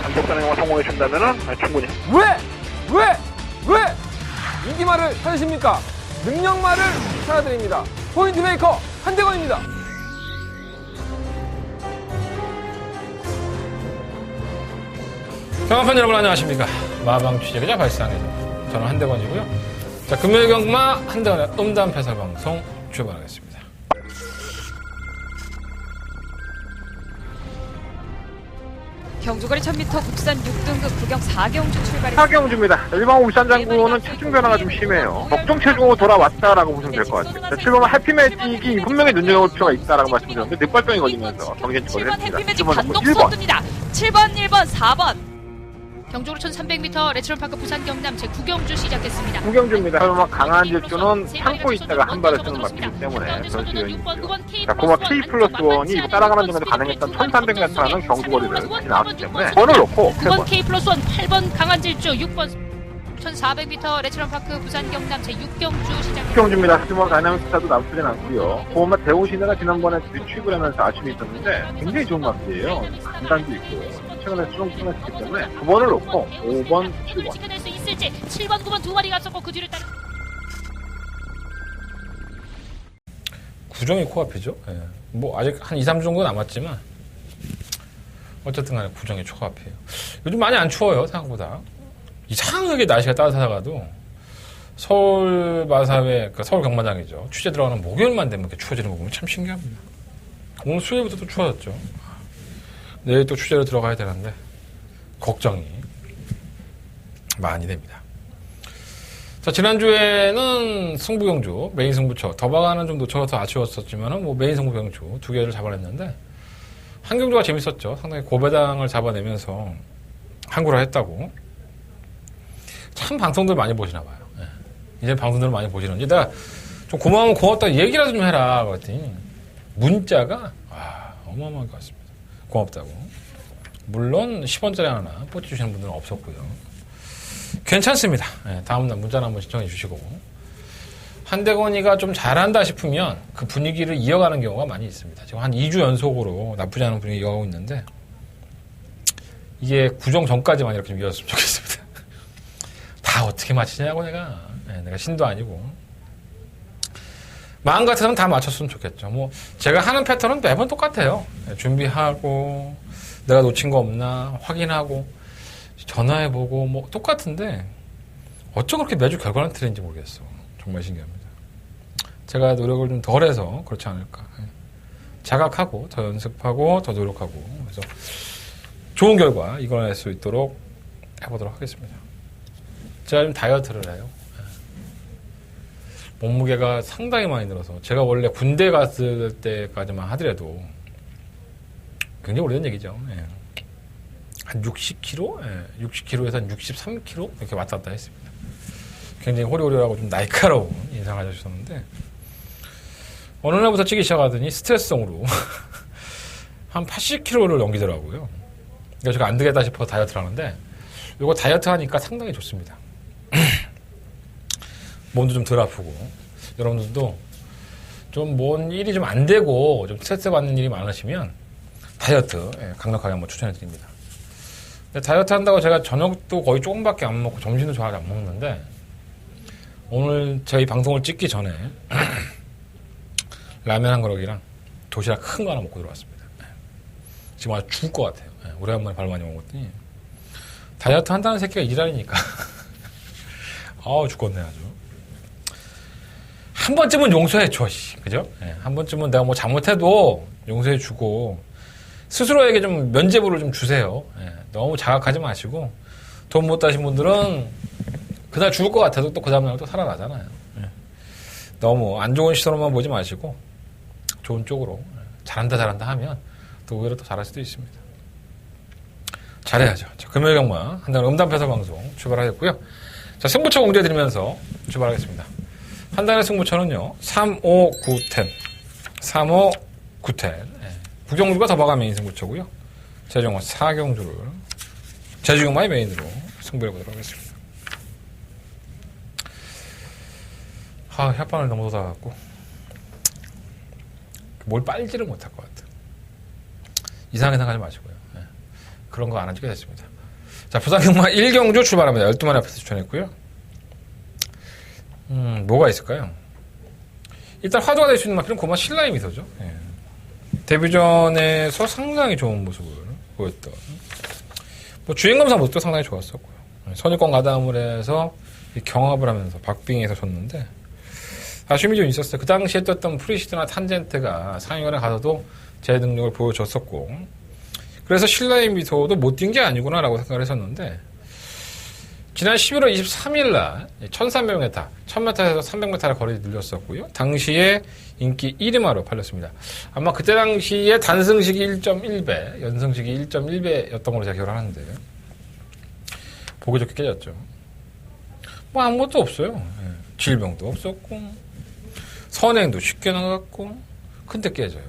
단독단행만 성공해 준다면은 충분히. 왜 인기말을 찾으십니까? 능력말을 찾아드립니다. 포인트 메이커 한대건입니다. 경합fan 여러분 안녕하십니까? 마방 취재기자 발상이죠. 저는 한대건이고요. 자, 금요일 경마 한대건의 음담 패설 방송 출발하겠습니다. 경주거리 1000m 국산 6등급 구경 4경주 출발했습니다. 4경주입니다. 일반 울산 장구는 체중 변화가 좀 심해요. 적정 체중으로 돌아왔다라고 보시면 될 것 같아요. 7번 해피매직이 분명히 눈여겨볼 필요가 있다라고 말씀드렸는데 늑발병이 걸리면서 정신치고를 7번 했습니다. 해피매직 7번 단독 1번. 선두입니다. 7번, 1번, 4번. 경주거리 1300m 레츠론파크 부산 경남 제9경주 시작했습니다. 9경주입니다. 설마 강한 질주는 참고 있다가 한 발을 쓰는 맛이기 때문에 전수 요인이죠. 자, 고마 K+1이 따라가는 중에도 가능했던 1300m라는 경주거리를 다시 나왔기 때문에 번을 놓고 9번 K+1, 8번 강한 질주, 6번 1400m 레츠론파크 부산 경남 제6경주 시작. 6경주입니다. 하지만 다이나믹스타도 나쁘진 않고요. 고마 대우시내가 지난번에 뒤취입을 하면서 아쉬움이 있었는데 굉장히 좋은 맛이에요. 간단도 있고 최근에 수렁수렁 했기 때문에 9번을 놓고 5번, 7번. 지켜낼 수 있을지 7번, 9번 두 마리가 앞섰고 그 뒤를 따라. 구정이 코앞이죠. 예. 뭐 아직 한 2, 3주 정도 남았지만 어쨌든 간에 구정이 초앞이에요. 요즘 많이 안 추워요, 생각보다. 이상하게 날씨가 따뜻하다가도 서울 마사회, 그 서울 경마장이죠. 취재 들어가는 목요일만 되면 이렇게 추워지는 거 보면 참 신기합니다. 오늘 수요일부터 또 추워졌죠. 내일 또 취재로 들어가야 되는데 걱정이 많이 됩니다. 자, 지난주에는 승부경주, 메인 승부처, 더바가는 좀 놓쳐서 아쉬웠었지만은 뭐 메인 승부경주 두 개를 잡아냈는데 한 경주가 재밌었죠. 상당히 고배당을 잡아내면서 한구라 했다고. 참 방송들 많이 보시나 봐요. 예. 이제 방송들을 많이 보시는지 내가 좀 고마우면 고맙다 얘기라도 좀 해라 그랬더니 문자가 어마어마하게 왔습니다. 고맙다고. 물론 10원짜리 하나 뽀찌주시는 분들은 없었고요. 괜찮습니다. 예, 다음날 문자나 한번 신청해 주시고 한대건이가 좀 잘한다 싶으면 그 분위기를 이어가는 경우가 많이 있습니다. 지금 한 2주 연속으로 나쁘지 않은 분위기 이어가고 있는데 이게 구정 전까지만 이렇게 좀 이어졌으면 좋겠습니다. 다 어떻게 맞히냐고 내가 신도 아니고 마음 같아서는 다 맞췄으면 좋겠죠. 뭐 제가 하는 패턴은 매번 똑같아요. 준비하고 내가 놓친 거 없나 확인하고 전화해보고 뭐 똑같은데 어쩜 그렇게 매주 결과는 틀린지 모르겠어. 정말 신기합니다. 제가 노력을 좀 덜해서 그렇지 않을까. 자각하고 더 연습하고 더 노력하고 그래서 좋은 결과 이뤄낼 수 있도록 해보도록 하겠습니다. 제가 좀 다이어트를 해요. 몸무게가 상당히 많이 늘어서 제가 원래 군대 갔을 때까지만 하더라도 굉장히 오래된 얘기죠. 예. 한 60kg? 예. 60kg에서 한 63kg? 이렇게 왔다 갔다 했습니다. 굉장히 호리호리하고 좀 날카로운 인상을 가졌었는데 어느 날부터 찌기 시작하더니 스트레스성으로 한 80kg를 넘기더라고요. 그러니까 제가 안 되겠다 싶어서 다이어트를 하는데 이거 다이어트 하니까 상당히 좋습니다. 몸도 좀 덜 아프고 여러분들도 좀 뭔 일이 좀 안 되고 좀 스트레스 받는 일이 많으시면 다이어트 강력하게 한번 추천해 드립니다. 다이어트 한다고 제가 저녁도 거의 조금밖에 안 먹고 점심도 잘 안 먹는데 오늘 저희 방송을 찍기 전에 라면 한 그릇이랑 도시락 큰 거 하나 먹고 들어왔습니다. 지금 아주 죽을 것 같아요. 오래간만에 밥 많이 먹었더니 다이어트 한다는 새끼가 이지랄이니까 죽겠네 아주. 한 번쯤은 용서해줘, 그죠? 한 번쯤은 내가 뭐 잘못해도 용서해주고 스스로에게 좀 면죄부를 좀 주세요. 너무 자각하지 마시고 돈 못 따신 분들은 그날 죽을 것 같아도 또 그 다음날 또 살아나잖아요. 너무 안 좋은 시선으로만 보지 마시고 좋은 쪽으로 잘한다 하면 또 오히려 또 잘할 수도 있습니다. 잘해야죠. 자, 금요일 경마 한달 음담패설 방송 출발하겠고요. 자, 승부처 공개해드리면서 출발하겠습니다. 한 달의 승부처는요, 35910. 35910. 구경주가 더바가 메인 승부처고요. 제주경마 4경주를, 제주경마의 메인으로 승부해보도록 하겠습니다. 혓바늘 너무 돋아갖고, 뭘 빨지를 못할 것 같아요. 이상하게 생각하지 마시고요. 그런 거 안 하게 됐습니다. 자, 부산 경마 1경주 출발합니다. 12마리 앞에서 추천했고요. 뭐가 있을까요? 일단 화두가 될 수 있는 마필은 고마 신라의 미소죠. 예. 데뷔전에서 상당히 좋은 모습을 보였던. 뭐 주행검사 모습도 상당히 좋았었고요. 선유권 가담을 해서 경합을 하면서 박빙에서 졌는데 아쉬움이 좀 있었어요. 그 당시에 떴던 프리시드나 탄젠트가 상위권에 가서도 제 능력을 보여줬었고 그래서 신라의 미소도 못 뛴 게 아니구나라고 생각을 했었는데 지난 11월 23일 날 1300m, 1000m에서 300m를 거리를 늘렸었고요. 당시에 인기 1위마로 팔렸습니다. 아마 그때 당시에 단승식이 1.1배, 연승식이 1.1배였던 걸로 제가 기억을 하는데 보기 좋게 깨졌죠. 뭐 아무것도 없어요. 질병도 없었고 선행도 쉽게 나갔고 근데 깨져요.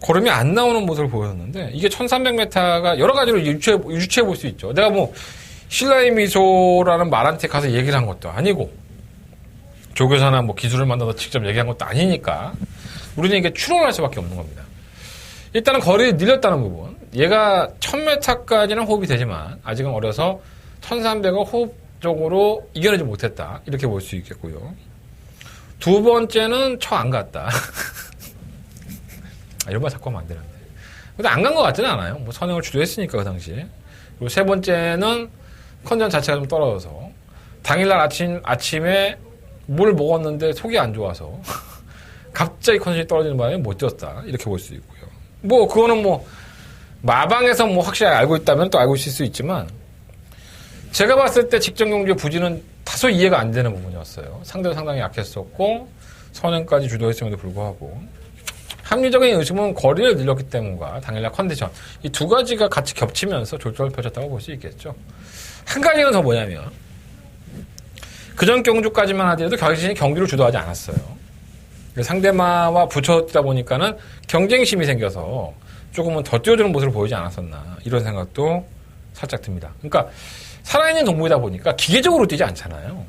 걸음이 안 나오는 모습을 보였는데 이게 1300m가 여러 가지로 유추해 볼 수 있죠. 내가 뭐 신라의 미소라는 말한테 가서 얘기를 한 것도 아니고 조교사나 뭐 기술을 만나서 직접 얘기한 것도 아니니까 우리는 이게 추론할 수밖에 없는 겁니다. 일단은 거리를 늘렸다는 부분. 얘가 1000m까지는 호흡이 되지만 아직은 어려서 1300을 호흡적으로 이겨내지 못했다. 이렇게 볼 수 있겠고요. 두 번째는 쳐 안 갔다. 이런 말 자꾸 하면 안 되는데. 근데 안 간 것 같지는 않아요. 뭐 선행을 주도했으니까 그 당시에. 그리고 세 번째는 컨디션 자체가 좀 떨어져서 당일날 아침에 뭘 먹었는데 속이 안 좋아서 갑자기 컨디션이 떨어지는 바람에 못 뛰었다. 이렇게 볼 수 있고요. 뭐 그거는 뭐 마방에서 뭐 확실히 알고 있다면 또 알고 있을 수 있지만 제가 봤을 때 직전 경주의 부진은 다소 이해가 안 되는 부분이었어요. 상대도 상당히 약했었고 선행까지 주도했음에도 불구하고 합리적인 의심은 거리를 늘렸기 때문과 당일날 컨디션 이 두 가지가 같이 겹치면서 졸전을 펼쳤다고 볼 수 있겠죠. 한 가지는 더 뭐냐면 그전 경주까지만 하더라도 자신이 경주를 주도하지 않았어요. 상대마와 붙였다 보니까는 경쟁심이 생겨서 조금은 더 뛰어주는 모습을 보이지 않았었나 이런 생각도 살짝 듭니다. 그러니까 살아있는 동물이다 보니까 기계적으로 뛰지 않잖아요.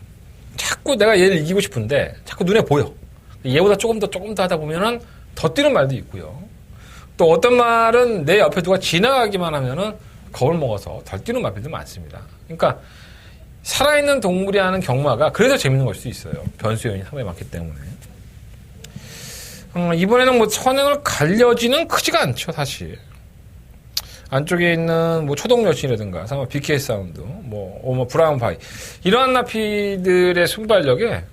자꾸 내가 얘를 이기고 싶은데 자꾸 눈에 보여. 얘보다 조금 더 하다 보면은 더 뛰는 말도 있고요. 또 어떤 말은 내 옆에 누가 지나가기만 하면은 겁을 먹어서 덜 뛰는 말들도 많습니다. 그러니까 살아있는 동물이 하는 경마가 그래서 재밌는 걸 수 있어요. 변수 요인이 상당히 많기 때문에. 이번에는 뭐 선행을 갈 여지는 크지가 않죠, 사실. 안쪽에 있는 뭐 초동 여신이라든가, 상호 BK 사운드, 뭐 브라운 바이 이러한 나피들의 순발력에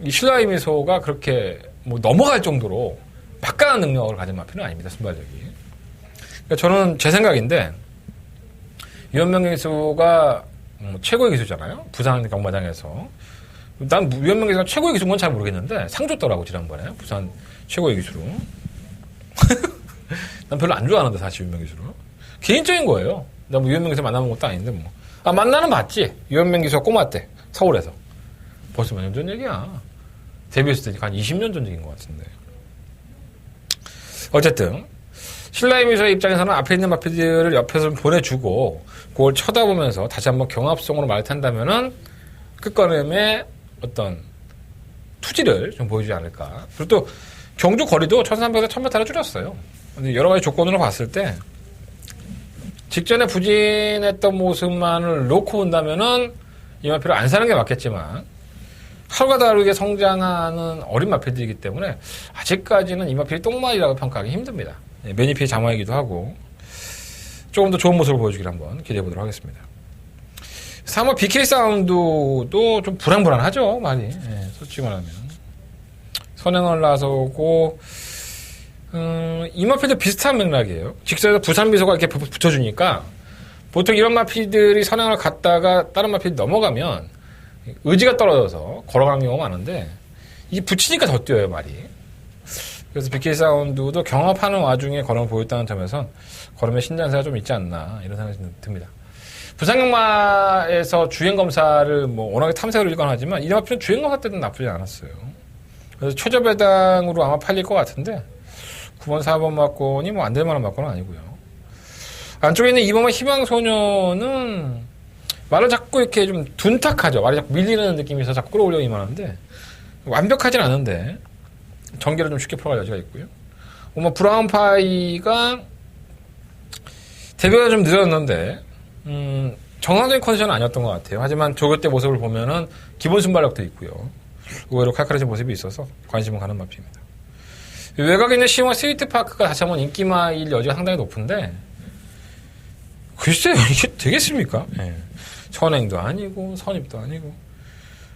이 신라의 미소가 그렇게 뭐 넘어갈 정도로 막강한 능력을 가진 마피는 아닙니다, 순발력이. 그러니까 저는 제 생각인데 유현명 기수가 최고의 기수잖아요. 부산 경마장에서. 난 유현명 기수가 최고의 기수인 건 잘 모르겠는데 상 줬더라고 지난번에 부산 최고의 기수로. 난 별로 안 좋아하는데 사실 유현명 기수로. 개인적인 거예요. 나 뭐 유현명 기수 만나본 것도 아닌데 뭐. 아 만나는 봤지. 유현명 기수가 꼬마 때 서울에서. 벌써 몇 년 전 얘기야. 데뷔했을 때니까 한 20년 전 얘기인 것 같은데. 어쨌든 신라의 미소의 입장에서는 앞에 있는 마피들을 옆에서 보내주고 그걸 쳐다보면서 다시 한번 경합성으로 말을 탄다면은 끝걸음의 어떤 투지를 좀 보여주지 않을까. 그리고 또 경주 거리도 1300에서 1000m를 줄였어요. 근데 여러 가지 조건으로 봤을 때 직전에 부진했던 모습만을 놓고 본다면은 이 마피를 안 사는 게 맞겠지만 하루가 다르게 성장하는 어린 마필들이기 때문에 아직까지는 이 마필이 똥말이라고 평가하기 힘듭니다. 매니피의 자마이기도 하고 조금 더 좋은 모습을 보여주길 한번 기대해 보도록 하겠습니다. 3호 BK 사운드도 좀 불안불안하죠, 많이. 솔직히 말하면. 선행을 나서고 이 마필도 비슷한 맥락이에요. 직선에서 부산 미소가 이렇게 붙여주니까 보통 이런 마필들이 선행을 갔다가 다른 마필이 넘어가면 의지가 떨어져서 걸어가는 경우가 많은데 이게 붙이니까 더 뛰어요, 말이. 그래서 BK 사운드도 경합하는 와중에 걸음을 보였다는 점에선 걸음의 신장세가 좀 있지 않나 이런 생각이 듭니다. 부산경마에서 주행검사를 뭐 워낙에 탐색을 일관 하지만 이 마필은 주행검사 때도 나쁘지 않았어요. 그래서 최저배당으로 아마 팔릴 것 같은데 9번, 4번 막권이 뭐 안 될 만한 막권은 아니고요. 안쪽에 있는 2번만 희망소녀는 말을 자꾸 이렇게 좀 둔탁하죠. 말이 자꾸 밀리는 느낌이 있어서 자꾸 끌어올려기만 하는데 완벽하진 않은데 전개를 좀 쉽게 풀어갈 여지가 있고요. 뭐 브라운 파이가 데뷔가 좀 늦었는데 정상적인 컨디션은 아니었던 것 같아요. 하지만 조교 때 모습을 보면은 기본 순발력도 있고요. 의외로 칼칼해진 모습이 있어서 관심을 가는 마필입니다. 외곽에 있는 시흥화 스위트파크가 다시 한번 인기마일 여지가 상당히 높은데 글쎄요, 이게 되겠습니까? 예. 선행도 아니고 선입도 아니고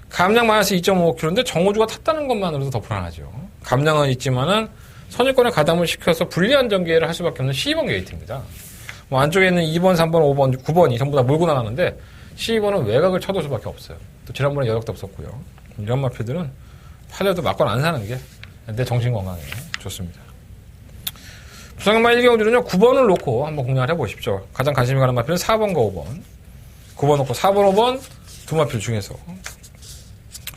감량 마이너스 2.5km인데 정호주가 탔다는 것만으로도 더 불안하죠. 감량은 있지만은 선입권에 가담을 시켜서 불리한 전개를 할 수밖에 없는 12번 게이트입니다. 뭐 안쪽에 있는 2번, 3번, 5번, 9번이 전부 다 몰고 나가는데 12번은 외곽을 쳐둘 수밖에 없어요. 또 지난번에 여력도 없었고요. 이런 마필들은 팔려도 맞건 안 사는 게 내 정신 건강에 좋습니다. 부산경마 1경주는요, 9번을 놓고 한번 공략을 해보십시오. 가장 관심이 가는 마필은 4번과 5번. 9번 놓고 4번, 5번 두 마필 중에서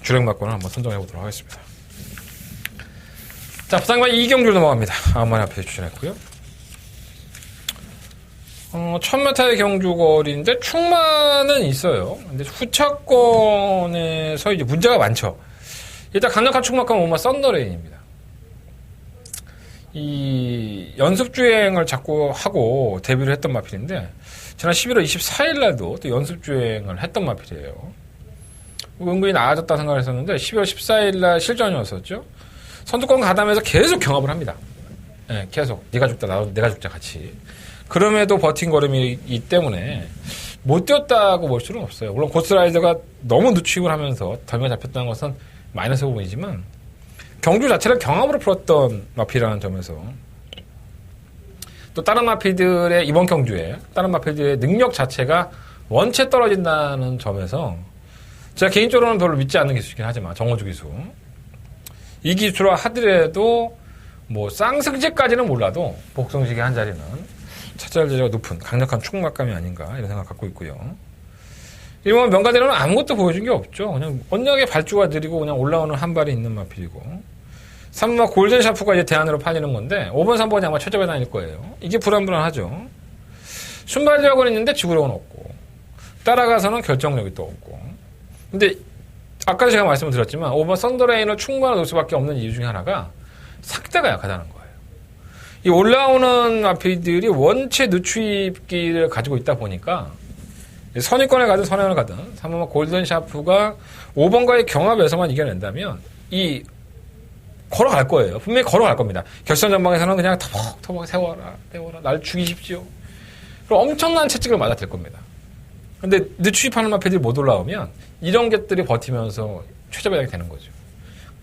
주력 막권을 한번 선정해보도록 하겠습니다. 자, 부산경마 2경주로 넘어갑니다. 9마리 앞에 추천했고요. 1000m의 경주거리인데 충만은 있어요. 근데 후차권에서 이제 문제가 많죠. 일단 강력한 충만감은 오마 썬더레인입니다. 이 연습주행을 자꾸 하고 데뷔를 했던 마필인데 지난 11월 24일 날도 또 연습주행을 했던 마필이에요. 은근히 나아졌다 생각을 했었는데 12월 14일 날 실전이었었죠. 선두권 가담에서 계속 경합을 합니다. 네, 계속 네가 죽다 나도 내가 죽자 같이. 그럼에도 버틴 걸음이기 때문에 못 뛰었다고 볼 수는 없어요. 물론 고스라이더가 너무 누축을 하면서 덜면 잡혔다는 것은 마이너스 부분이지만 경주 자체를 경합으로 풀었던 마필이라는 점에서 또 다른 마필들의 이번 경주에 다른 마필들의 능력 자체가 원체 떨어진다는 점에서 제가 개인적으로는 별로 믿지 않는 기수이긴 하지만 정호주 기수 이 기수라 하더라도 뭐 쌍승제까지는 몰라도 복성식의 한 자리는 차지할 자리가 높은 강력한 충막감이 아닌가 이런 생각 갖고 있고요. 일본 명가대로는 아무것도 보여준 게 없죠. 그냥 언약의 발주가 느리고 그냥 올라오는 한 발이 있는 마필이고 3번 골든 샤프가 이제 대안으로 팔리는 건데 5번, 3번이 아마 최저에 다닐 거예요. 이게 불안불안하죠. 순발력은 있는데 지구력은 없고 따라가서는 결정력이 또 없고 근데 아까 제가 말씀을 드렸지만 5번 썬더레인을 충분히 놓을 수밖에 없는 이유 중에 하나가 상대가 약하다는 거예요. 이 올라오는 마필들이 원체 늦추입기를 가지고 있다 보니까 선입권에 가든 선행을 가든 3번 골든 샤프가 5번과의 경합에서만 이겨낸다면 이 걸어갈 거예요. 분명히 걸어갈 겁니다. 결선 전방에서는 그냥 터벅터벅 세워라 날 죽이십시오. 그럼 엄청난 채찍을 맞아 댈 겁니다. 근데 늦추입하는 마필들이 못 올라오면 이런 것들이 버티면서 최저배당이 되는 거죠.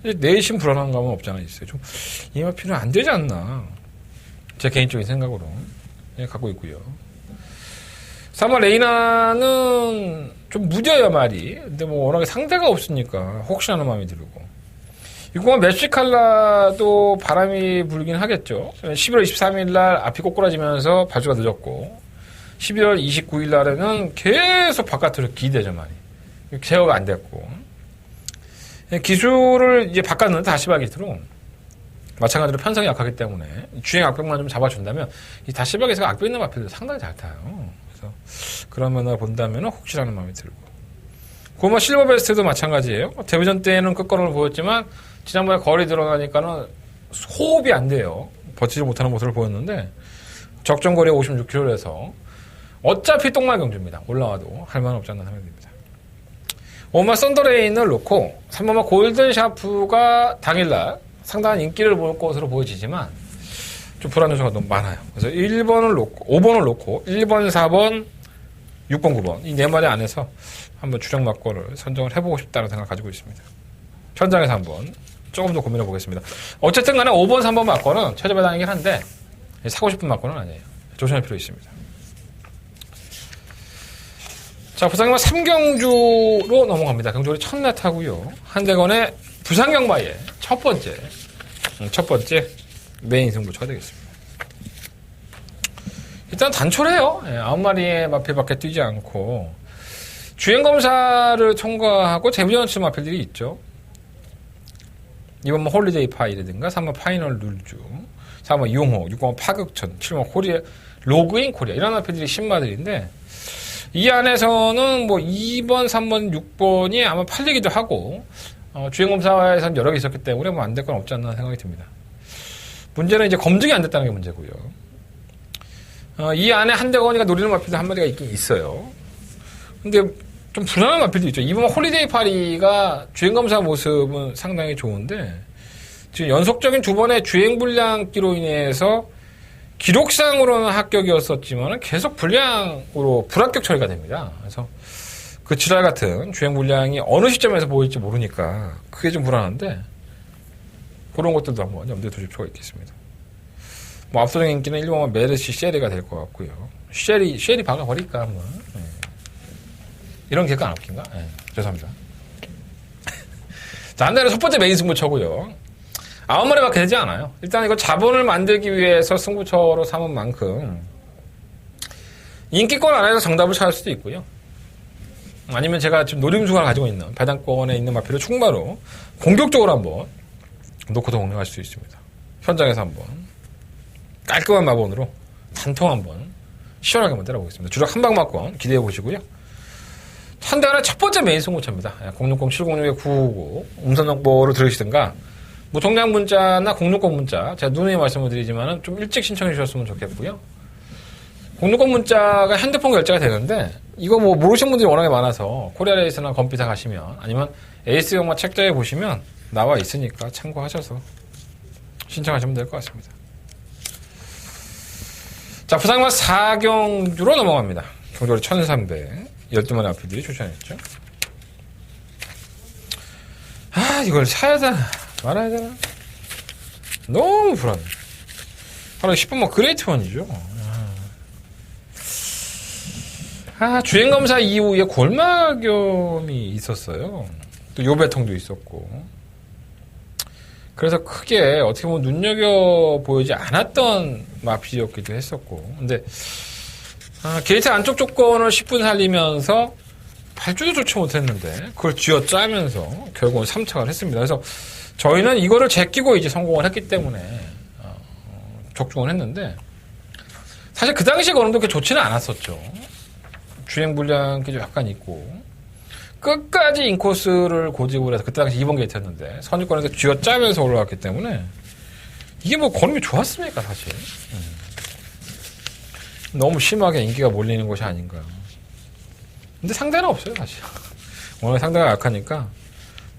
내심 불안한 감은 없잖아 있어요. 좀 이 마필은 안 되지 않나. 제 개인적인 생각으로 갖고 있고요. 3번 레이나는 좀 무뎌요 말이. 근데 뭐 워낙에 상대가 없으니까 혹시나 하는 마음이 들고 6번 맵시칼라도 바람이 불긴 하겠죠. 11월 23일 날 앞이 꼬꾸라지면서 발주가 늦었고 11월 29일 날에는 계속 바깥으로 기대죠 많이. 제어가 안 됐고 기술을 이제 바꿨는데 다시바게트로 마찬가지로 편성이 약하기 때문에 주행 악벽만 좀 잡아준다면 이 다시바게트가 악벽 있는 마필도 상당히 잘 타요. 그래서 그런 면을 본다면 혹시라는 마음이 들고 고마 실버베스트도 마찬가지예요. 데뷔전 때는 끝걸음을 보였지만 지난번에 거리 들어가니까는 호흡이 안 돼요. 버티지 못하는 모습을 보였는데 적정거리 56km에서 어차피 똥말 경주입니다. 올라와도 할 만은 없지 않나 생각이 듭니다. 5번 썬더레인을 놓고 3번 골든 샤프가 당일날 상당한 인기를 볼 것으로 보여지지만 좀 불안 요소가 너무 많아요. 그래서 1번을 놓고 5번을 놓고 1번, 4번, 6번, 9번 이 네 마리 안에서 한번 주력 막고를 선정을 해보고 싶다는 생각을 가지고 있습니다. 현장에서 한번 조금 더 고민해 보겠습니다. 어쨌든 간에 5번, 3번 막고는 최저배당이긴 한데 사고 싶은 막고는 아니에요. 조심할 필요 있습니다. 자, 부산경마 3경주로 넘어갑니다. 경주거리 1000m고요. 한대건의 부산경마의 첫 번째 메인 승부처가 되겠습니다. 일단 단촐해요. 9마리의 마필밖에 뛰지 않고 주행검사를 통과하고 데뷔전치 마필들이 있죠. 2번 홀리데이 파이라든가 3번 파이널 룰주 4번 용호 6번 파극천 7번 코리아 로그인 코리아 이런 마필들이 신마들인데 이 안에서는 뭐 2번 3번 6번이 아마 팔리기도 하고 주행검사에서는 여러 개 있었기 때문에 뭐 안 될 건 없지 않나 생각이 듭니다. 문제는 이제 검증이 안 됐다는 게 문제고요. 이 안에 한대건이가 노리는 마필도 한 마리가 있긴 있어요. 근데 좀 불안한 마필도 있죠. 이번 홀리데이 파리가 주행검사 모습은 상당히 좋은데 지금 연속적인 두 번의 주행 불량기로 인해서 기록상으로는 합격이었었지만 계속 불량으로 불합격 처리가 됩니다. 그래서 그 지랄 같은 주행 불량이 어느 시점에서 보일지 모르니까 그게 좀 불안한데 그런 것들도 한번 염두에 두실 필요가 있겠습니다. 뭐 압도적인 인기는 일본은 메르시 쉐리가 될 것 같고요. 쉐리 박아버릴까 한번. 네. 이런 계획가 안 웃긴가? 네. 죄송합니다. 자, 한 달에 첫 번째 메인 승부처고요. 9마리밖에 되지 않아요. 일단 이거 자본을 만들기 위해서 승부처로 삼은 만큼 인기권 안에서 정답을 찾을 수도 있고요. 아니면 제가 지금 노림수가 가지고 있는 배당권에 있는 마필을 충마로 공격적으로 한번 놓고도 공략할 수 있습니다. 현장에서 한번 깔끔한 마본으로 단통 한번 시원하게 한번 때려보겠습니다. 주력 한방마권 기대해 보시고요. 한 달에 첫 번째 메인 승부처입니다. 060-706-999 음성정보를 들으시든가 뭐 통장 문자나 060 문자 제가 누누이 말씀을 드리지만 좀 일찍 신청해 주셨으면 좋겠고요. 060 문자가 핸드폰 결제가 되는데 이거 뭐 모르시는 분들이 워낙에 많아서 코리아레이스나 건피사 가시면 아니면 에이스 영화 책자에 보시면 나와 있으니까 참고하셔서 신청하시면 될 것 같습니다. 자, 부상마 4경주로 넘어갑니다. 경주로 1300 12마리 앞이들이 출전했죠. 이걸 사야 되나 말아야 되나 너무 불안해. 바로 10번 그레이트원이죠. 주행검사 이후에 골마겸이 있었어요. 또 요배통도 있었고. 그래서 크게 어떻게 보면 눈여겨보이지 않았던 마피였기도 했었고. 근데, 게이트 안쪽 조건을 10분 살리면서 발주도 좋지 못했는데, 그걸 쥐어짜면서 결국은 3착을 했습니다. 그래서 저희는 이거를 제끼고 이제 성공을 했기 때문에, 적중을 했는데, 사실 그 당시에 거는 그렇게 좋지는 않았었죠. 주행 불량이 좀 약간 있고 끝까지 인코스를 고집을 해서 그때 당시 2번 게이트였는데 선입권에서 쥐어짜면서 올라갔기 때문에 이게 뭐 걸음이 좋았습니까 사실. 너무 심하게 인기가 몰리는 것이 아닌가. 근데 상대는 없어요 사실. 오늘 상대가 약하니까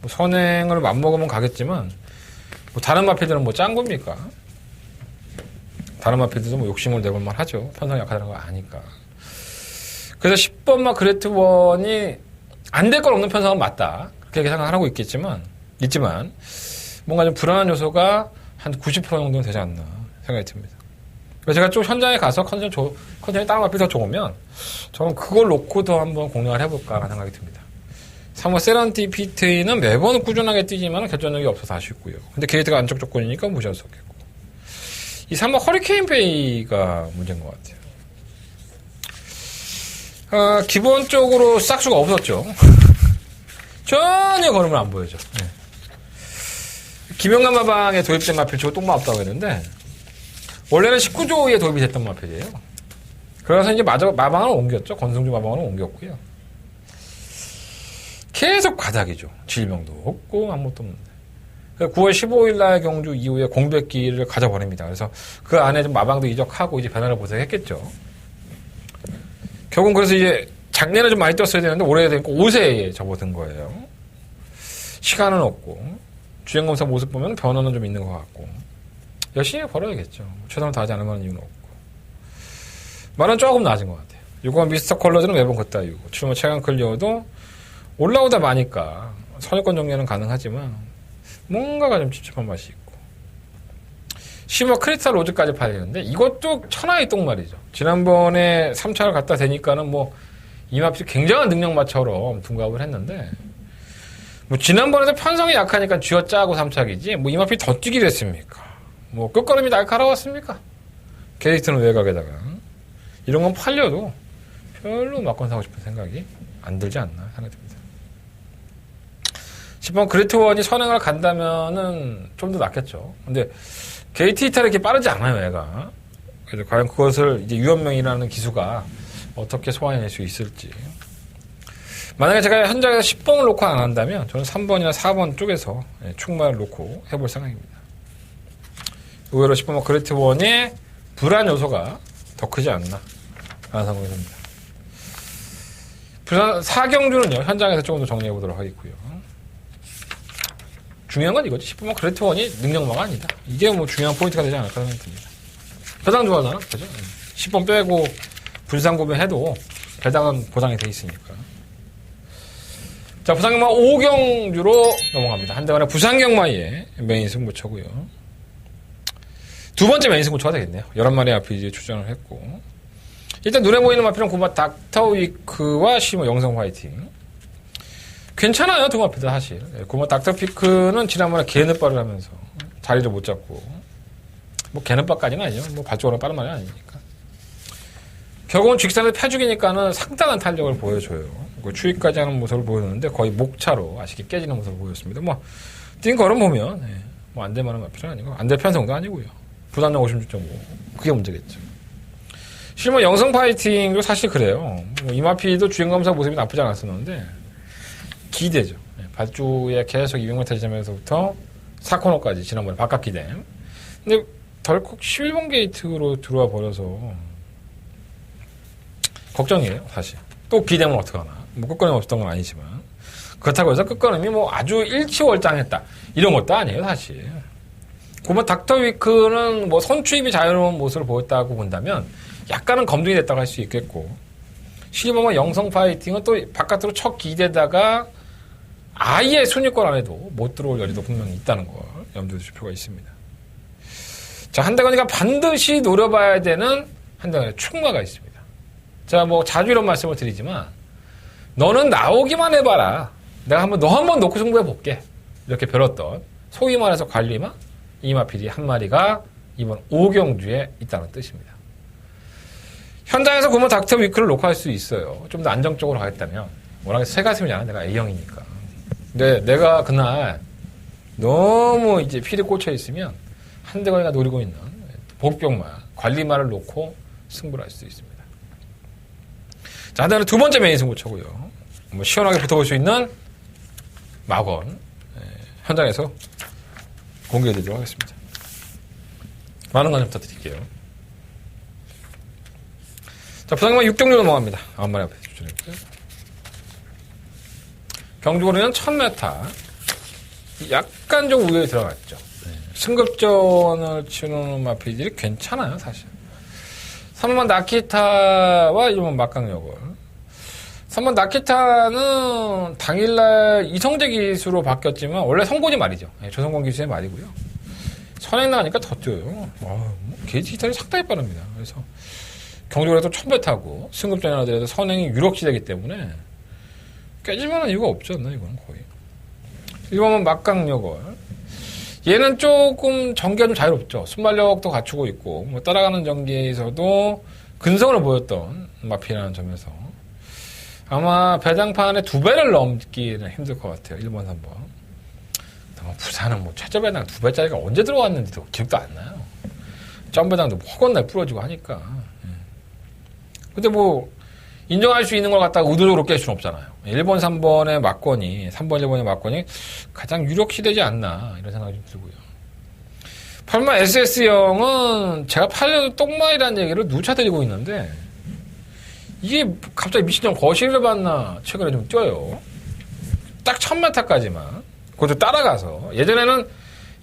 뭐 선행을 맘먹으면 가겠지만 뭐 다른 마필들은 뭐 짠 겁니까? 다른 마필들도 뭐 욕심을 내볼만 하죠. 편성이 약하다는 거 아니까. 그래서 10번마 그레이트1이 안 될 건 없는 편성은 맞다. 그렇게 생각을 하고 있지만 뭔가 좀 불안한 요소가 한 90% 정도는 되지 않나 생각이 듭니다. 그래서 제가 좀 현장에 가서 컨디션이 다른 마필 더 좋으면 저는 그걸 놓고도 한번 공략을 해볼까 하는 생각이 듭니다. 3번 세런티피트는 매번 꾸준하게 뛰지만 결정력이 없어서 아쉽고요. 근데 게이트가 안쪽 조건이니까 무시할 수 없겠고. 이 3번 허리케인 베이가 문제인 것 같아요. 기본적으로 싹수가 없었죠. 전혀 걸음을 안 보여줘. 네. 김영남 마방에 도입된 마필 치고 똥마 없다고 했는데, 원래는 19조에 도입이 됐던 마필이에요. 그래서 이제 마방을 옮겼죠. 권승주 마방으로 옮겼고요. 계속 가닥이죠. 질병도 없고, 아무것도 없는데. 9월 15일 날 경주 이후에 공백기를 가져버립니다. 그래서 그 안에 좀 마방도 이적하고 이제 변화를 보색했겠죠. 결국은 그래서 이제 작년에 좀 많이 떴어야 되는데 올해 되니까 5세에 접어든 거예요. 시간은 없고 주행검사 모습 보면 변화는 좀 있는 것 같고 열심히 벌어야겠죠. 최선을 다하지 않을 만한 이유는 없고 말은 조금 나아진 것 같아요. 6번 미스터 컬러즈는 매번 걷다 이고 7번 최강 클리어도 올라오다 마니까 선유권 정리는 가능하지만 뭔가가 좀 찝찝한 맛이 있고 10번 크리스탈 로즈까지 팔리는데 이것도 천하의 똥말이죠. 지난번에 3차를 갖다 대니까는 뭐 이마필이 굉장한 능력마처럼 둔갑을 했는데 뭐 지난번에도 편성이 약하니까 쥐어짜고 3착이지 뭐 이마필이 더 뛰기도 했습니까? 뭐 끝걸음이 날카로웠습니까? 게이트는 외곽에다가 이런 건 팔려도 별로 막건 사고 싶은 생각이 안 들지 않나 생각이 듭니다. 10번 그레이트1이 선행을 간다면은 좀 더 낫겠죠. 근데 게이트 이탈이 이렇게 빠르지 않아요, 얘가. 그래서 과연 그것을 이제 유연명이라는 기수가 어떻게 소화해낼 수 있을지. 만약에 제가 현장에서 10번을 놓고 안 한다면 저는 3번이나 4번 쪽에서 충마를 놓고 해볼 생각입니다. 의외로 10번 그레이트1의 불안 요소가 더 크지 않나 라는 생각이 듭니다. 부산 4경주는요 현장에서 조금 더 정리해 보도록 하겠고요. 중요한 건 이거지. 10번만 그레이트1이 능력마가 아니다. 이게 뭐 중요한 포인트가 되지 않을까 생각이 듭니다. 배당 좋아하잖아. 그죠? 10번 빼고 분산 구매해도 배당은 보장이 돼 있으니까. 자, 부산경마 5경주로 넘어갑니다. 한대간의 부산경마의 메인 승부처고요. 두 번째 메인 승부처가 되겠네요. 11마리 마필이 출전을 했고. 일단 눈에 보이는 마필은 고마 닥터위크와 시모 영성 화이팅. 괜찮아요, 두 마필 다 사실. 고마 닥터피크는 지난번에 개느바를 하면서 자리를 못 잡고. 뭐 개느바까지는 아니죠. 뭐 발적으로 빠른 말이 아니니까. 결국은 직선을 펴주기니까는 상당한 탄력을 보여줘요. 추위까지 하는 모습을 보여줬는데 거의 목차로 아쉽게 깨지는 모습을 보였습니다. 뭐, 뛴 걸음 보면, 뭐 안 될만한 마필은 아니고, 안 될 편성도 아니고요. 부담량 56.5. 그게 문제겠죠. 실제 뭐 영성 파이팅도 사실 그래요. 뭐 이마피도 주행검사 모습이 나쁘지 않았었는데, 기대죠. 발주에 계속 200m 지점에서부터 4코너까지 지난번에 바깥 기댐. 근데 덜컥 11번 게이트로 들어와 버려서, 걱정이에요, 사실. 또 기대면 어떡하나. 뭐 끝걸음 없었던 건 아니지만. 그렇다고 해서 끝걸음이 뭐 아주 일치월장했다. 이런 것도 아니에요, 사실. 고마 닥터위크는 뭐 선추입이 자유로운 모습을 보였다고 본다면 약간은 검증이 됐다고 할 수 있겠고. 실버만 영성 파이팅은 또 바깥으로 첫 기대다가 아예 순위권 안에도 못 들어올 여지도 분명히 있다는 걸 염두에 두실 필요가 있습니다. 자, 한대건이가 반드시 노려봐야 되는 한대건의 충마가 있습니다. 자, 뭐 자주 이런 말씀을 드리지만 너는 나오기만 해봐라. 내가 너 한 번 놓고 승부해볼게. 이렇게 벼렀던 소위 말해서 관리마 이마필이 한 마리가 이번 5경주에 있다는 뜻입니다. 현장에서 보면 닥터 위크를 놓고 할 수 있어요. 좀 더 안정적으로 가겠다면. 워낙에 새가슴이잖아. 내가 A형이니까. 근데 내가 그날 너무 이제 필이 꽂혀 있으면 한대건이가 노리고 있는 복병마, 관리마를 놓고 승부를 할 수 있습니다. 자, 한대건은 두 번째 메인 승부처고요. 뭐 시원하게 붙어볼 수 있는 막원 현장에서 공개해드리도록 하겠습니다. 많은 관심 부탁드릴게요. 자, 부산경마 6경주 넘어갑니다. 9마리 앞에 출전했고요. 경주거리는 1000m. 약간 좀 우회에 들어갔죠. 승급전을 치는 마필들이 괜찮아요, 사실. 3번 나키타와 1번 막강력을. 3번 나키타는 당일날 이성재 기수로 바뀌었지만 원래 성곤이 말이죠. 조성곤 기수의 말이고요. 선행 나가니까 더 뛰어요. 게이지 기타이 상당히 빠릅니다. 그래서 경주거리에도 1000배 타고 승급전에 하더라도 선행이 유력시되기 때문에 깨질만한 이유가 없지 않나, 이거는 거의. 1번은 막강력을. 얘는 조금 전기가 좀 자유롭죠. 순발력도 갖추고 있고, 뭐 따라가는 전기에서도 근성을 보였던 마피라는 점에서 아마 배당판에 2배를 넘기는 힘들 것 같아요. 1번, 3번. 부산은 뭐 최저 배당 2배짜리가 언제 들어왔는지도 기억도 안 나요. 점배당도 허건날 부러지고 하니까. 근데 뭐 인정할 수 있는 걸 갖다가 의도적으로 깰 수는 없잖아요. 1번, 3번의 막권이, 3번, 1번의 막권이 가장 유력시되지 않나, 이런 생각이 좀 들고요. 8만 SS형은 제가 8년 똥마이라는 얘기를 누차 드리고 있는데, 이게 갑자기 미친형 거실을 봤나, 최근에 좀 뛰어요. 딱 1000m까지만. 그것도 따라가서. 예전에는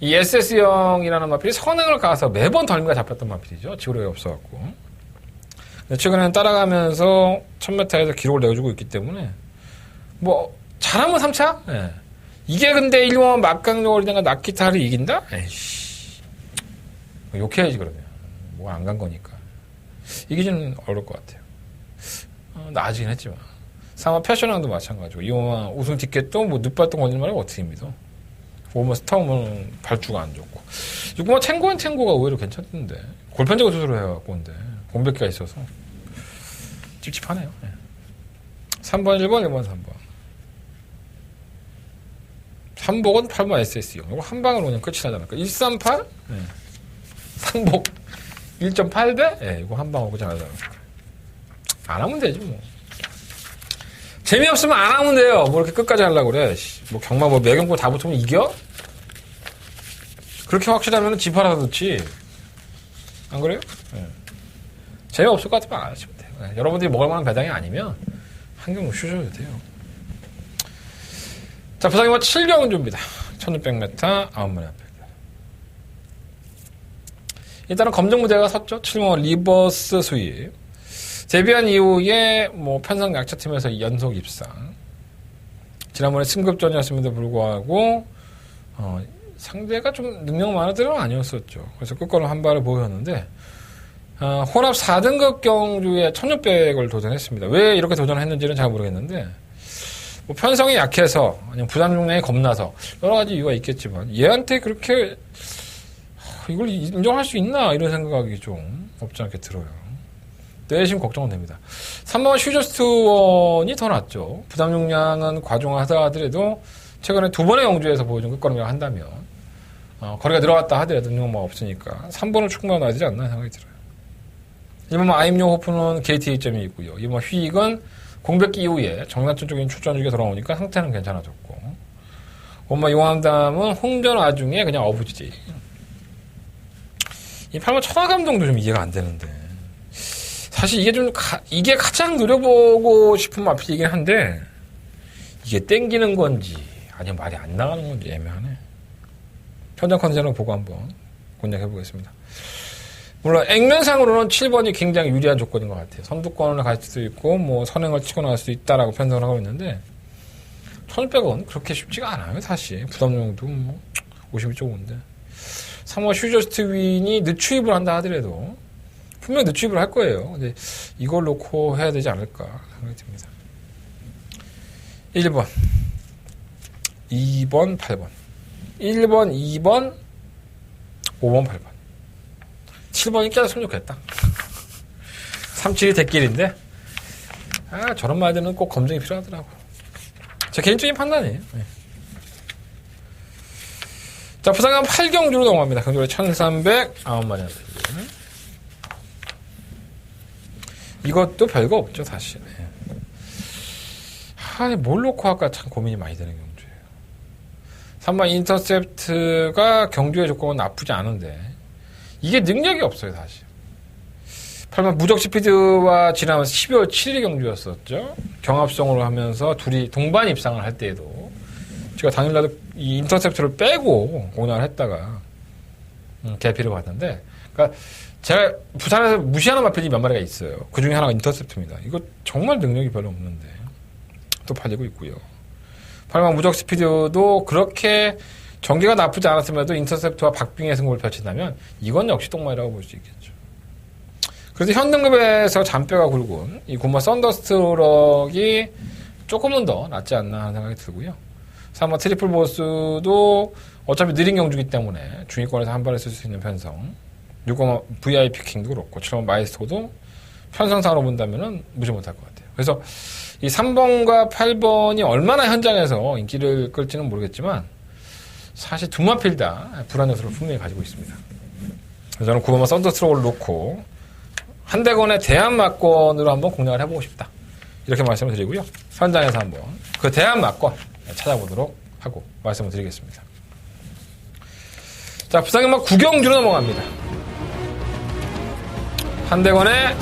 이 SS형이라는 마필이 선행을 가서 매번 덜미가 잡혔던 마필이죠. 지구력이 없어갖고. 최근에는 따라가면서 1000m에서 기록을 내어주고 있기 때문에 뭐 잘하면 3차? 네. 이게 근데 1번 막강력이든가 나키타를 이긴다? 에이씨 욕해야지 그러면. 뭐 안 간 거니까. 이기지는 어려울 것 같아요. 나아지긴 했지만 3번 패션왕도 마찬가지고 2번 우승 티켓도 뭐 늦발동 걸리는 말이 어떻게 믿어. 5번 스타우면 발주가 안 좋고 6번 탱고가 의외로 괜찮던데 골편제거 수술을 해갖고 근데 공백기가 있어서 찝찝하네요. 네. 3번, 1번, 1번, 3번. 3복은 8번 SS형. 이거 한 방으로 그냥 끝이 나지 않을까? 138? 네. 3복 1.8배? 네, 이거 한 방으로 끝이 나지 않을까? 안 하면 되지, 뭐. 재미없으면 안 하면 돼요. 뭐 이렇게 끝까지 하려고 그래. 뭐 경마 뭐 매경고 다 붙으면 이겨? 그렇게 확실하면 집 하나 넣지. 안 그래요? 네. 재미없을 것 같으면 안 하시면 돼요. 네, 여러분들이 먹을 만한 배당이 아니면 한 경주 쉬셔도 돼요. 자, 부산경마 7경주입니다. 1600m, 9마리 앞에. 일단은 검정무대가 섰죠. 7번 리버스 수입. 데뷔한 이후에 뭐 편성 약차팀에서 연속 입상. 지난번에 승급전이었음에도 불구하고 상대가 좀 능력 많은 들은 아니었었죠. 그래서 끝걸음 한 발을 보였는데 혼합 4등급 경주에 1600을 도전했습니다. 왜 이렇게 도전했는지는 잘 모르겠는데 뭐 편성이 약해서 아니면 부담 중량이 겁나서 여러 가지 이유가 있겠지만 얘한테 그렇게 이걸 인정할 수 있나 이런 생각이 좀 없지 않게 들어요. 내심 걱정은 됩니다. 3번 슈저스트 원이 더 낫죠. 부담 용량은 과중하다 하더라도 최근에 2번의 경주에서 보여준 끝걸음이라 한다면 거리가 늘어갔다 하더라도 능력만 없으니까 3번을 충분히 놔야 되지 않나 생각이 들어요. 1번 아임요 호프는 게이트 2점이 있고요. 2번 휘익은 공백기 이후에 정난점 쪽인 출전주기가 돌아오니까 상태는 괜찮아졌고 5번 용암담은 홍전 와중에 그냥 어부지지. 이 8번 천하감동도 좀 이해가 안 되는데 사실 이게 가장 노려보고 싶은 마필이긴 한데 이게 땡기는 건지 아니면 말이 안 나가는 건지 애매하네. 현장 컨셉을 보고 한번 공략해 보겠습니다. 물론 액면상으로는 7번이 굉장히 유리한 조건인 것 같아요. 선두권을 갈 수도 있고 뭐 선행을 치고 나갈 수도 있다라고 편성을 하고 있는데 1600원 그렇게 쉽지가 않아요. 사실 부담용도 뭐 50이 조금인데 3번 슈저스트 윈이 늦추입을 한다 하더라도 분명 늦추입을 할 거예요. 근데 이걸 놓고 해야 되지 않을까 생각이 듭니다. 1번 2번 8번 1번 2번 5번 8번 7번이 깨졌으면 좋겠다. 37이 대길인데 저런 말들은 꼭 검증이 필요하더라고. 제 개인적인 판단이에요. 네. 자, 부산강 8경주로 넘어갑니다. 경주에 1309마리 앞에. 이것도 별거 없죠, 사실. 뭘 놓고 할까 참 고민이 많이 되는 경주예요. 3번 인터셉트가 경주의 조건은 나쁘지 않은데 이게 능력이 없어요, 사실. 8번 무적 스피드와 지난 12월 7일 경주였었죠. 경합성으로 하면서 둘이 동반 입상을 할 때에도 제가 당일날도 이 인터셉트를 빼고 공략을 했다가 개피를 봤는데, 그러니까 제가 부산에서 무시하는 마필이 몇 마리가 있어요. 그 중에 하나가 인터셉트입니다. 이거 정말 능력이 별로 없는데 또 팔리고 있고요. 8번 무적 스피드도 그렇게 전개가 나쁘지 않았음에도 인터셉트와 박빙의 승부를 펼친다면 이건 역시 똥말이라고 볼 수 있겠죠. 그래서 현등급에서 잔뼈가 굵은 이 고마 썬더스트럭이 조금은 더 낫지 않나 하는 생각이 들고요. 3번 트리플 보스도 어차피 느린 경주기 때문에 중위권에서 한 발에 쓸 수 있는 편성. 6번 VIP 킹도 그렇고 7번 마이스터도 편성상으로 본다면은 무시 못할 것 같아요. 그래서 이 3번과 8번이 얼마나 현장에서 인기를 끌지는 모르겠지만 사실 두 마필 다 불안 요소를 분명히 가지고 있습니다. 그래서 저는 9번만 썬더스트럭을 놓고 한대건의 대한마권으로 한번 공략을 해보고 싶다. 이렇게 말씀을 드리고요. 현장에서 한번 그 대한마권 찾아보도록 하고 말씀을 드리겠습니다. 자, 부산경마 9경주로 넘어갑니다. 한대건의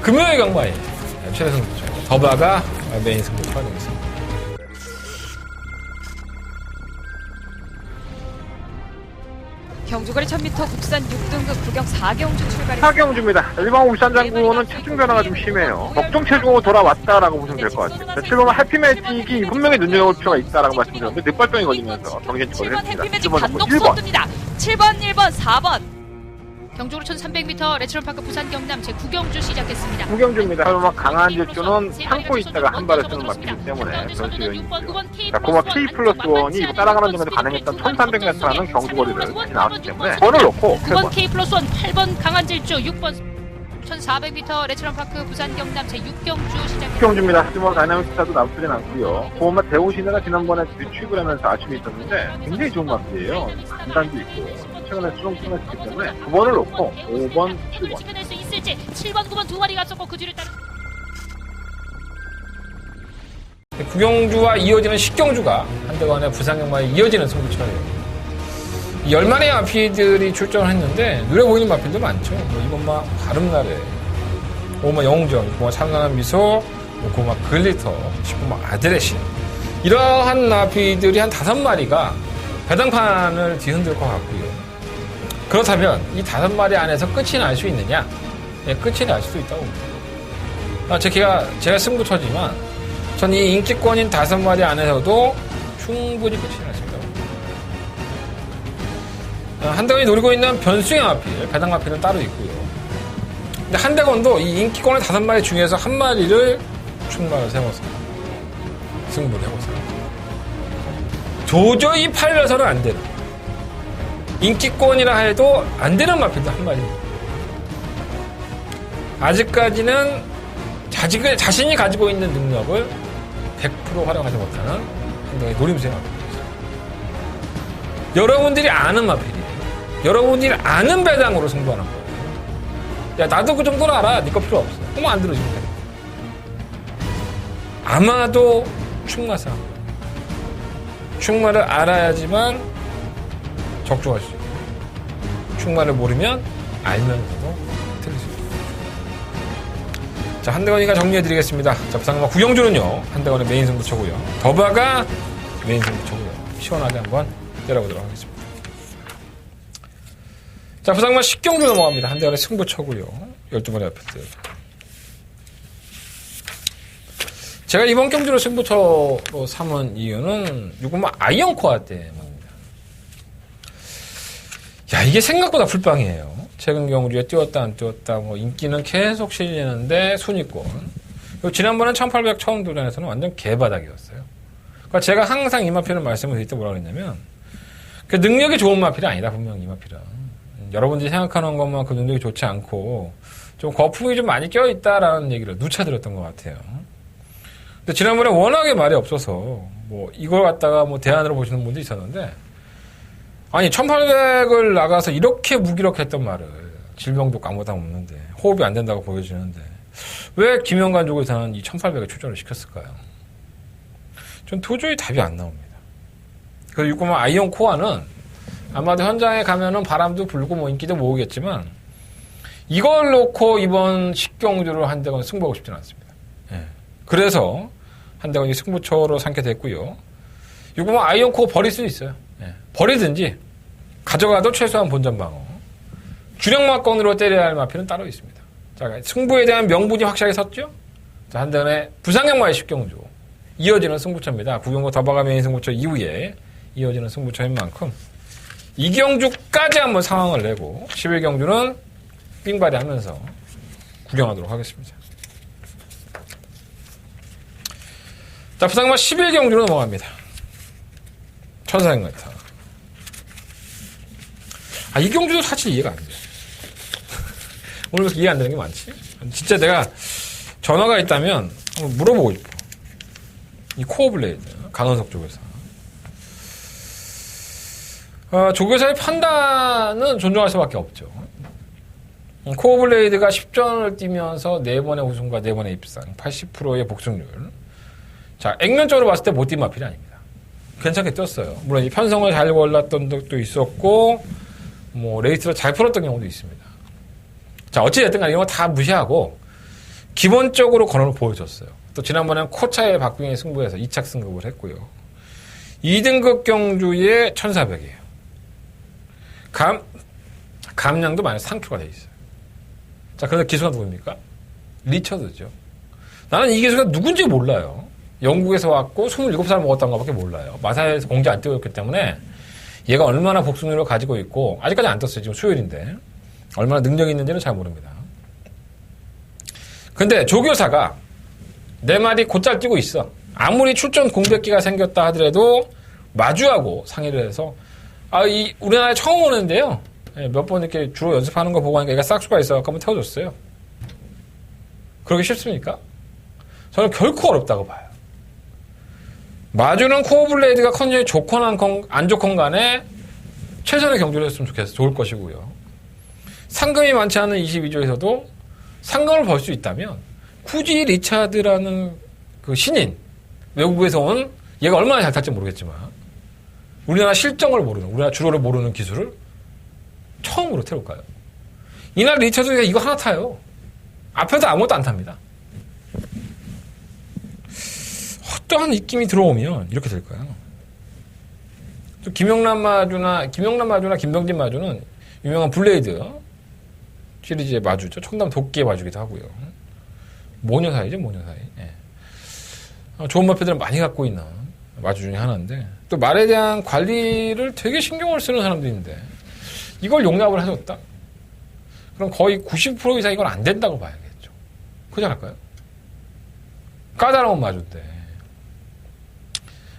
금요일 경마에 최대 승부처 더바가 메인 승부처가 되겠습니다. 경주거리 1000m 국산 6등급 구경 4경주 출발입니다. 4경주입니다. 1번 울산장구는 체중 변화가 좀 심해요. 적정 체중으로 돌아왔다라고 보시면 될 것 같아요. 7번은 해피매직이 분명히 눈여겨볼 필요가 있다라고 말씀드렸는데 늑발병이 걸리면서 정신적으로 7번 해피매직 7번 단독 1번. 선두입니다. 7번, 1번, 4번. 경주로 1300m 레츠론파크 부산 경남 제9경주 시작했습니다. 9경주입니다. 설마 강한 질주는 참고 있다가 한 발을 쓰는 마필이기 때문에 변수 요인이 있고요. 자, 고마 K 플러스 1이 따라가는 점에서 가능했던 1300m라는 경주거리를 다시 나왔기 때문에 번을 놓고 9번 K 플러스 1, 8번 강한 질주, 6번 1400m 레츠런파크 부산 경남 제6경주 시작입니다. 6경주입니다. 하지만 다이나믹스타도 나쁘진 않고요. 고마 대우시내가 지난번에 뒤취입을 하면서 아침이 있었는데 굉장히 좋은 마필이에요. 간단도 있고 최근에 수렁수렁 했기 때문에 9번을 놓고 5번, 7번. 지켜낼 수 있을지 7번, 9번 두 마리가 앞섰고 그 뒤를 따르 9경주와 이어지는 10경주가 한대건의 부산경마에 이어지는 승부처예요. 10마리의 마필들이 출전을 했는데 눈에 보이는 마필도 많죠. 뭐 이번 바름날에 5번 영웅전, 6번 찬란한 미소, 6번 글리터, 10번 아드레신. 이러한 마피들이 한 5마리가 배당판을 뒤흔들 것 같고요. 그렇다면 이 5마리 안에서 끝이 날 수 있느냐? 예, 끝이 날 수도 있다고 봅니다. 제가 승부처지만 전 이 인기권인 5마리 안에서도 충분히 끝이 날 수 있다고 봅니다. 한대건이 노리고 있는 변수의 마필, 배당 마필은 따로 있고요. 근데 한대건도 이 인기권의 5마리 중에서 한 마리를 출마를 세워서 승부를 해보세요. 도저히 팔려서는 안 되는, 인기권이라 해도 안 되는 마필도 한 마리입니다. 아직까지는 자신이 가지고 있는 능력을 100% 활용하지 못하는 한대건의 노림수의 마필입니다. 여러분들이 아는 마필이에요. 여러분들이 아는 배당으로 승부하는 거예요. 야, 나도 그 정도는 알아. 네 거 필요 없어. 그럼 안 들어주면 돼. 아마도 충마상. 충마를 알아야지만 적중할 수 있고, 충마를 모르면 알면서도 틀릴 수 있고. 자, 한대건이가 정리해드리겠습니다. 자, 부상마 구경주는요, 한대건의 메인 승부처고요. 더바가 메인 승부처고요. 시원하게 한번 때려보도록 하겠습니다. 자, 부상마 10경주 넘어갑니다. 한대건의 승부처고요. 12마리 앞에. 제가 이번 경주를 승부처로 삼은 이유는 6번 아이언코아 때문입니다. 야, 이게 생각보다 불빵이에요. 최근 경주에 뛰었다 안 뛰었다 뭐 인기는 계속 실리는데 순위권. 그리고 지난번에 1800 처음 도전에서는 완전 개바닥이었어요. 그러니까 제가 항상 이 마필을 말씀을 드릴 때 뭐라고 했냐면, 그 능력이 좋은 마필이 아니다, 분명히 이 마필은. 여러분들이 생각하는 것만 그 능력이 좋지 않고 좀 거품이 좀 많이 껴있다라는 얘기를 누차 들었던 것 같아요. 근데 지난번에 워낙에 말이 없어서 뭐 이걸 갖다가 뭐 대안으로 보시는 분도 있었는데, 아니 1800을 나가서 이렇게 무기력했던 말을, 질병도 아무것도 없는데 호흡이 안 된다고 보여지는데 왜 김영관 쪽에서는 이 1800을 출전을 시켰을까요? 전 도저히 답이 안 나옵니다. 그래서 6번 아이언 코어는 아마도 현장에 가면은 바람도 불고 뭐 인기도 모으겠지만 이걸 놓고 이번 10경주를 한대건 승부하고 싶지는 않습니다. 예. 그래서 한대건이 승부처로 삼게 됐고요. 6번 아이언 코어 버릴 수 있어요. 예. 버리든지 가져가도 최소한 본전 방어. 주력마건으로 때려야 할 마필은 따로 있습니다. 자, 승부에 대한 명분이 확실하게 섰죠? 자, 한대건의 부상형마의 10경주. 이어지는 승부처입니다. 구경고 더바가 메인 승부처 이후에 이어지는 승부처인 만큼 2경주까지 한번 상황을 내고 11경주는 삥바리 하면서 구경하도록 하겠습니다. 자, 부상마 11경주로 넘어갑니다. 천사행마타. 아, 이 경주도 사실 이해가 안 돼요. 오늘 이해 안 되는 게 많지? 진짜 내가 전화가 있다면 한번 물어보고 싶어. 이 코어 블레이드, 강은석 쪽에서. 조교사의 판단은 존중할 수밖에 없죠. 코어 블레이드가 10전을 뛰면서 4번의 우승과 4번의 입상, 80%의 복승률. 자, 액면적으로 봤을 때 못 뛴 마필이 아닙니다. 괜찮게 뛰었어요. 물론 이 편성을 잘 골랐던 적도 있었고, 뭐, 레이스를 잘 풀었던 경우도 있습니다. 자, 어찌됐든 간에 이런 거 다 무시하고, 기본적으로 건원을 보여줬어요. 또 지난번에는 코차의 박빙의 승부에서 2착 승급을 했고요. 2등급 경주의 1400이에요. 감량도 마이너스 3kg가 돼 있어요. 자, 그래서 기수가 누굽니까? 리처드죠. 나는 이 기수가 누군지 몰라요. 영국에서 왔고 27살 먹었던 것밖에 몰라요. 마사에서 공지 안 띄웠기 때문에 얘가 얼마나 복수률을 가지고 있고, 아직까지 안 떴어요. 지금 수요일인데. 얼마나 능력이 있는지는 잘 모릅니다. 근데 조교사가 4마리 곧잘 뛰고 있어. 아무리 출전 공백기가 생겼다 하더라도 마주하고 상의를 해서, 우리나라에 처음 오는데요. 몇 번 이렇게 주로 연습하는 거 보고 하니까 얘가 싹수가 있어서 한번 태워줬어요. 그러기 쉽습니까? 저는 결코 어렵다고 봐요. 마주는 코어 블레이드가 컨디션이 좋거나 안 좋건 간에 최선의 경주를 했으면 좋을 것이고요. 상금이 많지 않은 22조에서도 상금을 벌 수 있다면 굳이 리차드라는 그 신인, 외국에서 온 얘가 얼마나 잘 탈지 모르겠지만 우리나라 실정을 모르는, 우리나라 주로를 모르는 기술을 처음으로 태울까요? 이날 리차드가 이거 하나 타요. 앞에서 아무것도 안 탑니다. 어떠한 입김이 들어오면 이렇게 될까요? 또 김영란 마주나 김병진 마주는 유명한 블레이드 시리즈의 마주죠. 청담 도끼의 마주기도 하고요. 모녀 사이죠, 모녀 사이. 예. 좋은 마패들은 많이 갖고 있는 마주 중에 하나인데, 또 말에 대한 관리를 되게 신경을 쓰는 사람도 있는데, 이걸 용납을 해줬다? 그럼 거의 90% 이상 이건 안 된다고 봐야겠죠. 그러지 않을까요? 까다로운 마주인데.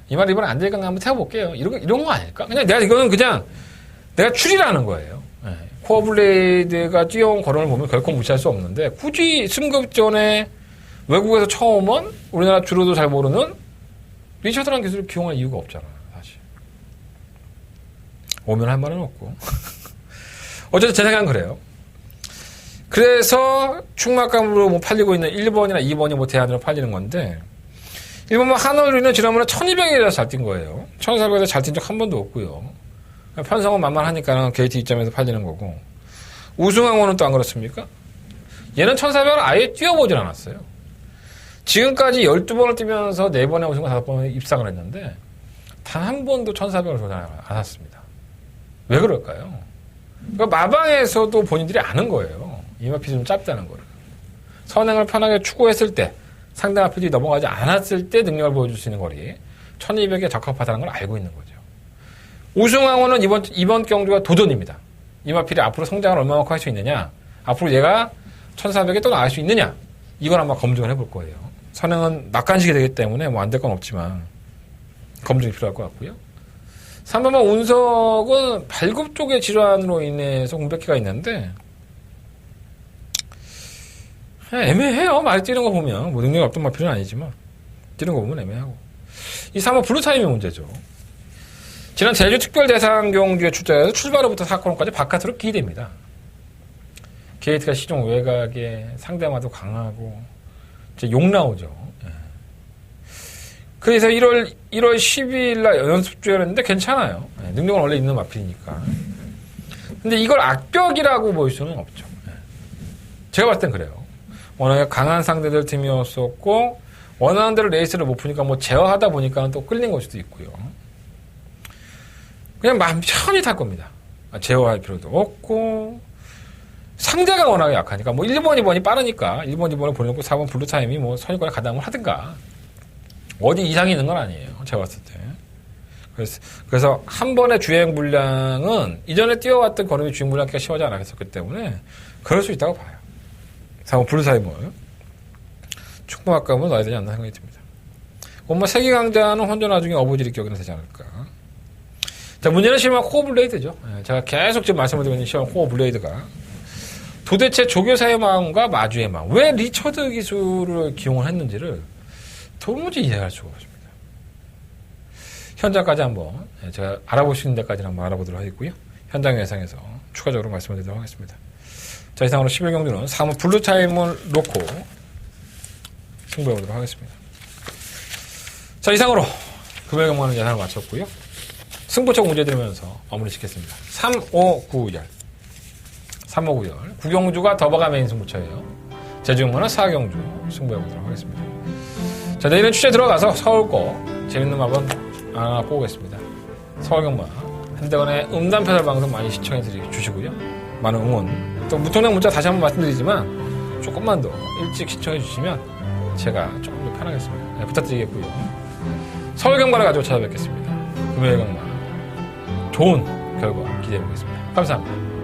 이 말 이번에 안 되니까 한번 태워볼게요. 이런 거 아닐까? 이거는 그냥 내가 추리라는 거예요. 예. 코어 블레이드가 뛰어온 걸음을 보면 결코 무시할 수 없는데, 굳이 승급 전에 외국에서 처음 온 우리나라 주로도 잘 모르는 리처드라는 기술을 기용할 이유가 없잖아, 사실. 오면 할 말은 없고. 어쨌든 제 생각은 그래요. 그래서 충막감으로 뭐 팔리고 있는 1번이나 2번이 뭐 대안으로 팔리는 건데, 1번 뭐 한월리는 지난번에 1200이라서 잘 뛴 거예요. 1400에서 잘 뛴 적 한 번도 없고요. 편성은 만만하니까 게이트 입점에서 팔리는 거고. 우승항원은 또 안 그렇습니까? 얘는 1400을 아예 뛰어보질 않았어요. 지금까지 12번을 뛰면서 4번에 우승과 5번에 입상을 했는데, 단 한 번도 1400을 도전 안 했습니다. 왜 그럴까요? 그러니까 마방에서도 본인들이 아는 거예요. 이마피 좀 짧다는 거를. 선행을 편하게 추구했을 때, 상대 앞필이 넘어가지 않았을 때 능력을 보여줄 수 있는 거리 1200에 적합하다는 걸 알고 있는 거죠. 우승왕호는 이번 경주가 도전입니다. 이마필이 앞으로 성장을 얼마만큼 할 수 있느냐, 앞으로 얘가 1400에 또 나갈 수 있느냐, 이걸 아마 검증을 해볼 거예요. 선행은 낙관식이 되기 때문에 뭐 안 될 건 없지만 검증이 필요할 것 같고요. 3번만 운석은 발굽 쪽의 질환으로 인해서 공백기가 있는데, 애매해요. 많이 뛰는 거 보면. 뭐 능력이 없던 마필은 아니지만 뛰는 거 보면 애매하고. 이 3번 블루타임의 문제죠. 지난 제주 특별 대상 경주에 출전해서 출발 후부터 사건까지 바깥으로 기대됩니다. 게이트가 시종 외곽에 상대마도 강하고 이제 욕 나오죠. 예. 그래서 1월 12일 날 연습주였는데 괜찮아요. 예. 능력은 원래 있는 마필이니까. 근데 이걸 악격이라고 볼 수는 없죠. 예. 제가 봤을 땐 그래요. 워낙에 강한 상대들 팀이었었고, 원하는 대로 레이스를 못 푸니까 뭐 제어하다 보니까 또 끌린 걸 수도 있고요. 그냥 마음 편히 탈 겁니다. 제어할 필요도 없고, 상대가 워낙에 약하니까, 뭐 1번, 2번이 빠르니까, 1번, 2번을 보내놓고 4번 블루타임이 뭐 선유권에 가담을 하든가, 어디 이상이 있는 건 아니에요. 제가 봤을 때. 그래서 한 번의 주행 분량은 이전에 뛰어왔던 걸음이 주행 분량기가 심하지 않았기 때문에, 그럴 수 있다고 봐요. 4번 블루타임을 축구학감은 넣어야 되지 않나 생각이 듭니다. 엄마 세기강자는 혼자 나중에 어부지리 격이나 되지 않을까. 자, 문제는 실망 코어 블레이드죠. 제가 계속 지금 말씀을 드리는 실망 코어 블레이드가 도대체 조교사의 마음과 마주의 마음, 왜 리처드 기술을 기용을 했는지를 도무지 이해할 수가 없습니다. 현장까지 한번 제가 알아볼 수 있는 데까지 한번 알아보도록 하겠고요. 현장 예상에서 추가적으로 말씀을 드리도록 하겠습니다. 자, 이상으로 11경주는 3번 블루타임을 놓고 승부해보도록 하겠습니다. 자, 이상으로 금요일경마는 예상을 마쳤고요. 승부처 문제 드리면서 마무리 짓겠습니다. 3,5,9열. 3,5,9열. 9경주가 더버가 메인 승부처예요. 제주경마는 4경주 승부해보도록 하겠습니다. 자, 내일은 취재 들어가서 서울 거 재밌는 마번 하나 뽑겠습니다. 서울경마 한대건의 음담패설 방송 많이 시청해 주시고요. 많은 응원. 또 무통령 문자 다시 한번 말씀드리지만 조금만 더 일찍 시청해 주시면 제가 조금 더 편하겠습니다. 네, 부탁드리겠고요. 서울경마를 가지고 찾아뵙겠습니다. 금요일 경마 좋은 결과 기대해 보겠습니다. 감사합니다.